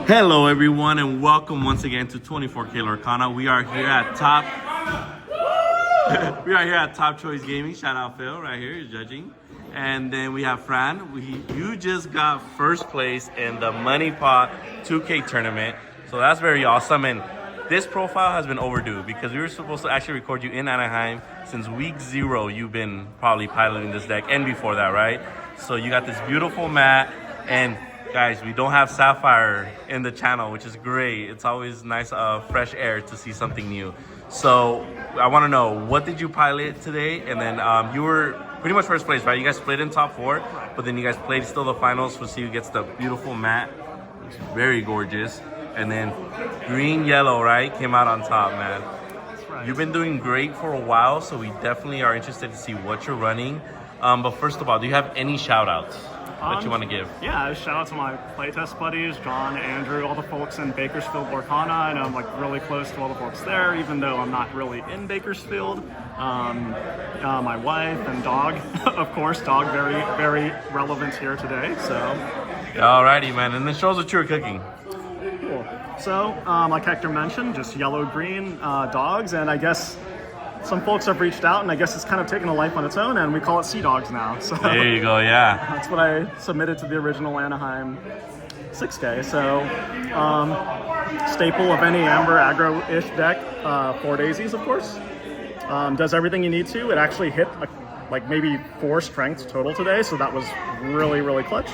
Hello everyone and welcome once again to 24K Lorcana. We are here at Top Choice Gaming. Shout out Phil right here, he's judging. And then we have Fran. You just got first place in the Munny Pot 2K tournament. So that's very awesome. And this profile has been overdue because we were supposed to actually record you in Anaheim. Since week 0, you've been probably piloting this deck and before that, right? So you got this beautiful mat. And guys, we don't have Sapphire in the channel, which is great. It's always nice fresh air to see something new. So I want to know, what did you pilot today? And then you were pretty much first place, right? You guys split in top 4, but then you guys played still the finals. We'll see who gets the beautiful mat. It's very gorgeous. And then green, yellow, right? Came out on top, man. That's right. You've been doing great for a while, so we definitely are interested to see what you're running. But first of all, do you have any shout outs that you want to give? Yeah, shout out to my playtest buddies, John, Andrew, all the folks in Bakersfield, Lorcana. I know I'm like really close to all the folks there, even though I'm not really in Bakersfield. My wife and dog, of course, dog very, very relevant here today. So, alrighty, man. And then show us what you were cooking. Cool. So, like Hector mentioned, just yellow-green dogs, and I guess some folks have reached out, and I guess it's kind of taken a life on its own, and we call it Sea Dogs now. So there you go, yeah. That's what I submitted to the original Anaheim 6K. So, staple of any Amber aggro-ish deck, 4 daisies, of course. Does everything you need to. It actually hit like maybe 4 strength total today, so that was really, really clutch.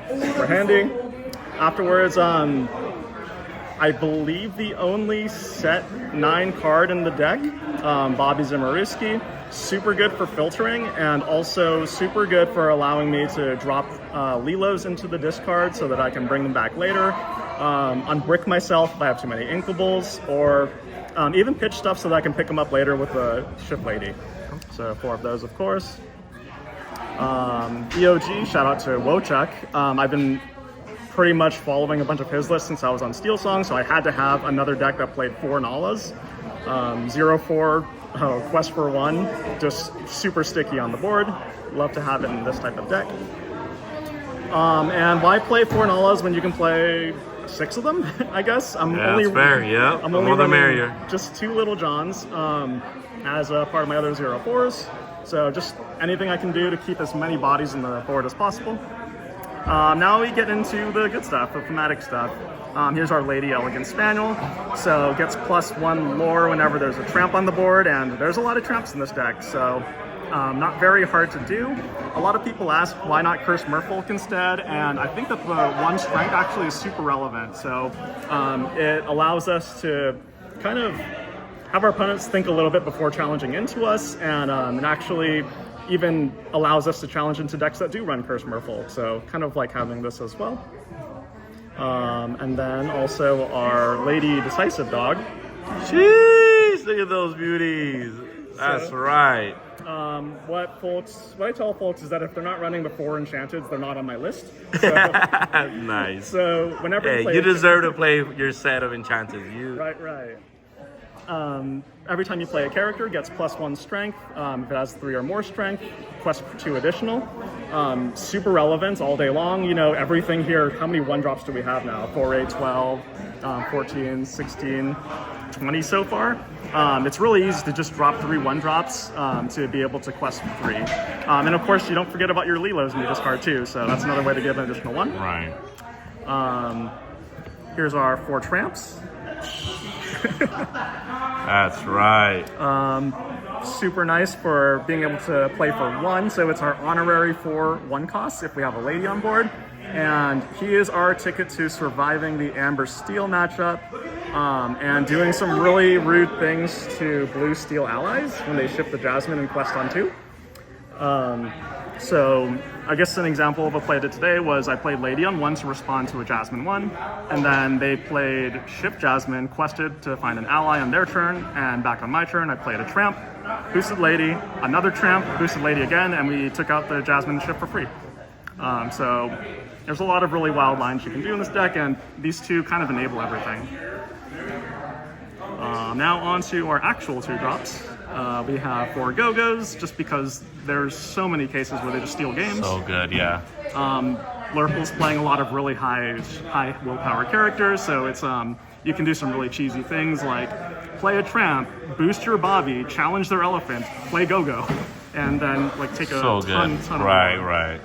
Super handy. Afterwards, I believe the only set 9 card in the deck, Bobby Zimmerowski. Super good for filtering and also super good for allowing me to drop Lilos into the discard so that I can bring them back later. Unbrick myself if I have too many Inkables, or even pitch stuff so that I can pick them up later with the Ship Lady. So 4 of those, of course. EOG, shout out to Wojciech. I've been pretty much following a bunch of his lists since I was on Steel Song, so I had to have another deck that played 4 Nalas. 0-4, Quest for 1, just super sticky on the board. Love to have it in this type of deck. And why play 4 Nalas when you can play 6 of them, I guess? That's fair, yeah. I'm only the merrier. Just 2 Little Johns as a part of my other 0-4s. So just anything I can do to keep as many bodies in the board as possible. Now we get into the good stuff, the thematic stuff. Here's our Lady Elegant Spaniel. So gets +1 lore whenever there's a tramp on the board, and there's a lot of tramps in this deck, so not very hard to do. A lot of people ask why not Curse Merfolk instead, and I think that the 1 strength actually is super relevant. So it allows us to kind of have our opponents think a little bit before challenging into us, and actually even allows us to challenge into decks that do run Curse Merfolk, so kind of like having this as well. And then also our Lady Decisive Dog. Jeez, look at those beauties. That's right. What I tell folks is that if they're not running the 4 Enchanteds, they're not on my list. So, nice. So whenever you deserve to play your set of Enchanted. Right. Every time you play a character, gets +1 strength. If it has 3 or more strength, quest for 2 additional. Super relevant all day long. You know, everything here, how many 1-drops do we have now? 4, 8, 12, 14, 16, 20 so far. It's really easy to just drop 3 1-drops to be able to quest for 3. And of course, you don't forget about your Lilos in your discard too, so that's another way to give an additional 1. Right. Here's our 4 tramps. That's right. Super nice for being able to play for 1, so it's our honorary 4 1 costs if we have a lady on board, and he is our ticket to surviving the Amber Steel matchup and doing some really rude things to blue steel allies when they ship the Jasmine and quest on 2. So I guess an example of a play I did today was I played Lady on 1 to respond to a Jasmine 1, and then they played Ship Jasmine, quested to find an ally on their turn, and back on my turn I played a Tramp, boosted Lady, another Tramp, boosted Lady again, and we took out the Jasmine ship for free. So there's a lot of really wild lines you can do in this deck, and these 2 kind of enable everything. Now on to our actual 2-drops. We have 4 Go-Go's, just because there's so many cases where they just steal games. So good, yeah. Blurple's playing a lot of really high willpower characters, so it's you can do some really cheesy things like play a tramp, boost your Bobby, challenge their elephant, play go-go, and then like take a ton of right.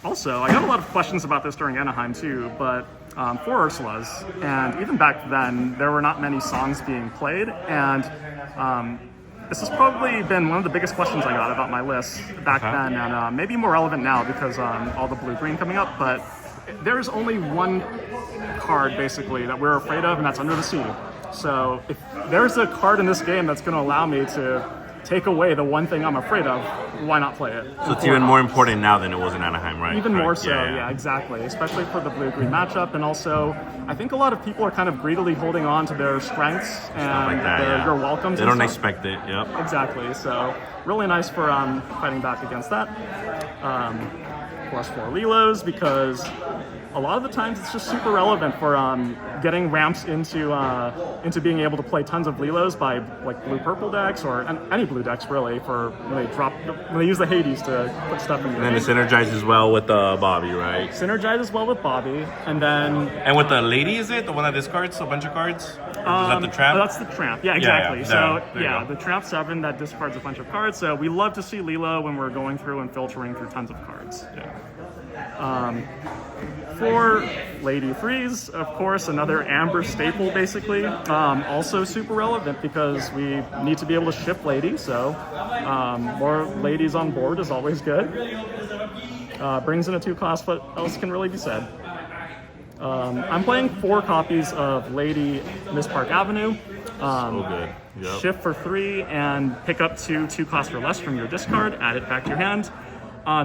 Also, I got a lot of questions about this during Anaheim too, but for Ursula's, and even back then, there were not many songs being played, and this has probably been one of the biggest questions I got about my list back then, and maybe more relevant now because all the blue-green coming up, but there's only one card, basically, that we're afraid of, and that's Under the Sea. So if there's a card in this game that's going to allow me to take away the one thing I'm afraid of, why not play it? So it's even more important now than it was in Anaheim, right? Even more so, yeah, exactly. Especially for the blue-green matchup, and also I think a lot of people are kind of greedily holding on to their strengths and your welcomes. They don't expect it, yep. Exactly, so really nice for fighting back against that. Plus 4 Lilos, because a lot of the times it's just super relevant for getting ramps into being able to play tons of Lilos by like blue-purple decks or any blue decks really for when they use the Hades to put stuff in. And then it synergizes well with the Bobby, right? Synergizes well with Bobby, and with the lady, is it the one that discards a bunch of cards? Is that the tramp? That's the tramp. Yeah, exactly. Yeah, the tramp 7 that discards a bunch of cards. So we love to see Lilo when we're going through and filtering through tons of cards. Yeah. For Lady Freeze, of course, another Amber staple, basically. Also super relevant because we need to be able to ship Lady, so more ladies on board is always good. Brings in a 2-cost, what else can really be said? I'm playing 4 copies of Lady Miss Park Avenue. So good. Yep. Shift for 3 and pick up 2 costs or less from your discard, add it back to your hand.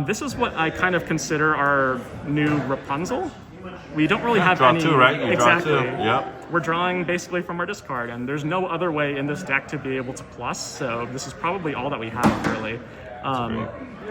This is what I kind of consider our new Rapunzel. We don't really have draw any... 2, right? Exactly. Draw 2. Yep. We're drawing basically from our discard, and there's no other way in this deck to be able to plus, so this is probably all that we have, really.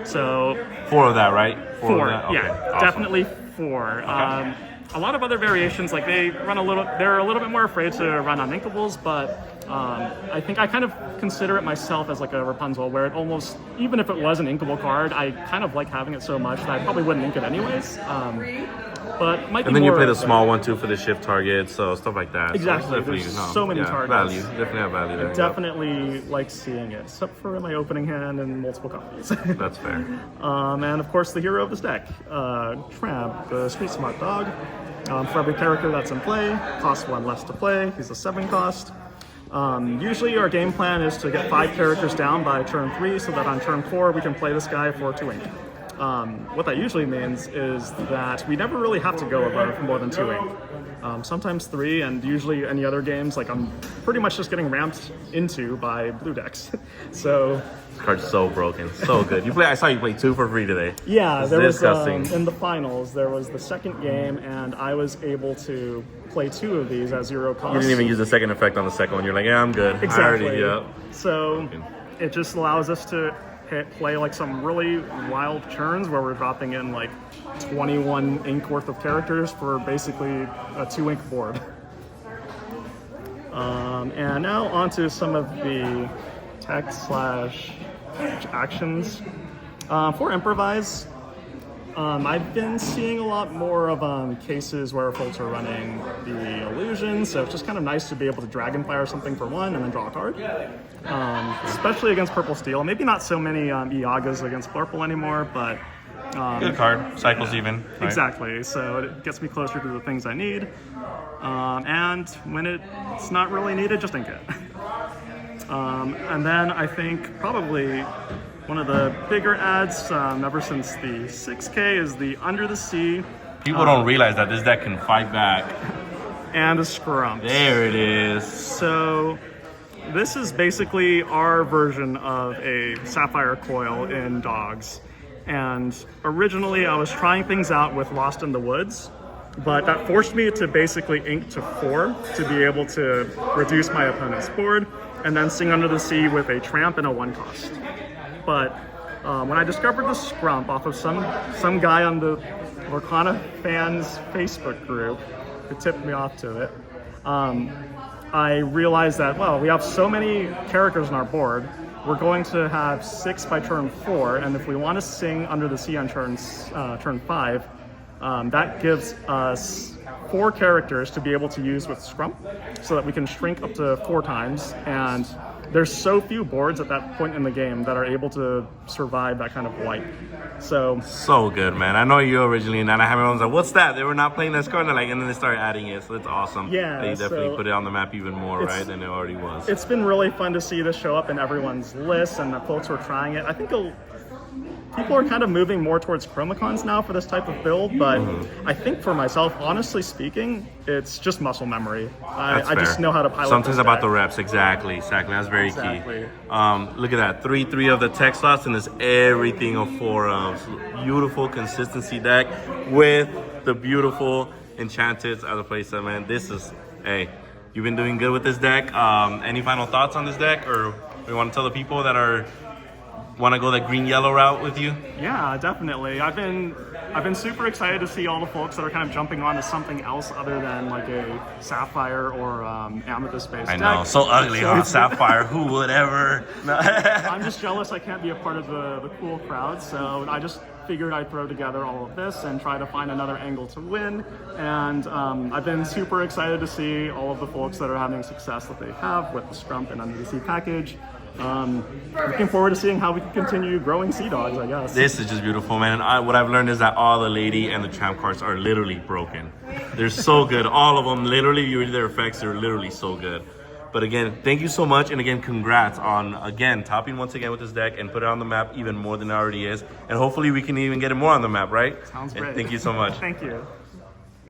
So... 4 of that, right? 4, of that? Okay. Yeah, awesome. Definitely 4. Okay. A lot of other variations, like they're a little bit more afraid to run on inkables, but I think I kind of consider it myself as like a Rapunzel, where it almost, even if it was an inkable card, I kind of like having it so much that I probably wouldn't ink it anyways. But it might be and then you more play the small one too for the shift targets, so stuff like that. Exactly. So There's so many targets. Value. Definitely have value there. Definitely like seeing it, except for in my opening hand and multiple copies. That's fair. And of course, the hero of this deck, Tramp, the street smart dog. For every character that's in play, costs 1 less to play. He's a 7 cost. Usually our game plan is to get 5 characters down by turn 3 so that on turn 4 we can play this guy for 2 ink. What that usually means is that we never really have to go above more than 2 ink. Sometimes 3, and usually any other games, like I'm pretty much just getting ramped into by blue decks. So this card's so broken, so good. I saw you play 2 for free today. Yeah, there was in the finals. There was the second game, and I was able to play 2 of these at 0 cost. You didn't even use the second effect on the second one. You're like, yeah, I'm good. Exactly. Yep. So it just allows us to play like some really wild turns where we're dropping in like 21 ink worth of characters for basically a 2 ink board. And now onto some of the tech / actions. For improvise, I've been seeing a lot more of cases where folks are running the illusion, so it's just kind of nice to be able to dragonfire something for 1 and then draw a card. Especially against purple steel. Maybe not so many Iagas against purple anymore, but good card. Cycles even. Right? Exactly. So it gets me closer to the things I need. And when it's not really needed, just ink it. And then I think probably one of the bigger adds ever since the 6K is the Under the Sea. People don't realize that this deck can fight back. And the Scrumps. There it is. So this is basically our version of a Sapphire Coil in Dogs. And originally I was trying things out with Lost in the Woods, but that forced me to basically ink to 4 to be able to reduce my opponent's board, and then sing Under the Sea with a Tramp and a 1 cost. But when I discovered the Scrump off of some guy on the Lorcana fans Facebook group who tipped me off to it, I realized that, well, we have so many characters on our board, we're going to have 6 by turn 4, and if we want to sing Under the Sea on turn 5, that gives us 4 characters to be able to use with Scrump, so that we can shrink up to 4 times, and there's so few boards at that point in the game that are able to survive that kind of wipe. So good, man. I know you originally, and I have everyone's like, what's that? They were not playing that card, and like, and then they started adding it, so it's awesome. Yeah, they definitely put it on the map even more, right, than it already was. It's been really fun to see this show up in everyone's list, and the folks who are trying it. I think people are kind of moving more towards Chromicons now for this type of build, but I think for myself, honestly speaking, it's just muscle memory. I just know how to pilot. Something's about the reps, exactly. That's very key. Look at that, 3 of the tech slots, and there's everything of 4 of. Beautiful consistency deck with the beautiful enchanteds as a playset, man. This is, hey, you've been doing good with this deck. Any final thoughts on this deck, or we want to tell the people that want to go that green-yellow route with you? Yeah, definitely. I've been super excited to see all the folks that are kind of jumping on to something else other than like a Sapphire or Amethyst-based deck. I know, so ugly, huh? Sapphire, who would ever? I'm just jealous I can't be a part of the cool crowd, so I just figured I'd throw together all of this and try to find another angle to win. And I've been super excited to see all of the folks that are having success that they have with the Scrump and Under the Sea package. Looking forward to seeing how we can continue growing Sea Dogs, I guess. This is just beautiful, man. And what I've learned is that all the Lady and the Tramp cards are literally broken. They're so good. All of them, literally, you read their effects, they're literally so good. But again, thank you so much. And again, congrats on, again, topping once again with this deck and put it on the map even more than it already is. And hopefully we can even get it more on the map, right? Sounds great. And thank you so much. Thank you.